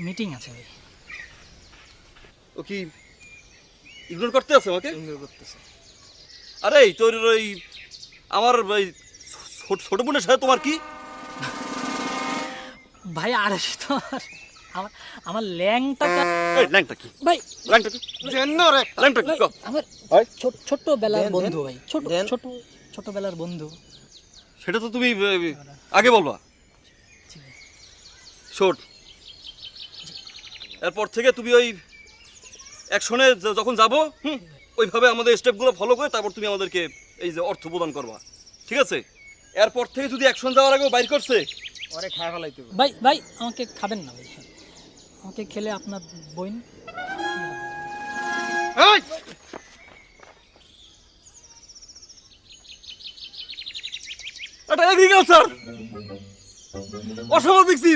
Meeting আছে ভাই। ও কি ইগনোর করতে আছে আমাকে? ইগনোর করতেছে। আরে তোর ওই আমার ওই ছোট বোনের সাথে তোমার কি? ভাই আর তো আমার আমার ল্যাংটাটা এই ল্যাংটা কি? ভাই ল্যাংটা কি? ল্যাংটা কি? কও। আমার ভাই? ছোটবেলার দেন, বন্ধু ভাই, দেন। ছোটবেলার বন্ধু। সেটা তো তুমি আগে বলবা। জি ভাই। শোন, এরপর থেকে তুমি ওই অ্যাকশনে যখন যাবো ওইভাবে আমাদের স্টেপগুলো ফলো করে তারপর তুমি আমাদেরকে এই যে অর্থ প্রদান করবা, ঠিক আছে? এরপর থেকে যদি অ্যাকশন যাওয়ার আগেও বাইর করছে ওরে খায় ফেলাইতে ভাই ভাই আমাকে খাবেন না ভাই, আমাকে খেলে আপনার বোন এই! এটা এগ্রিকালচার, অসামাজিক জীব।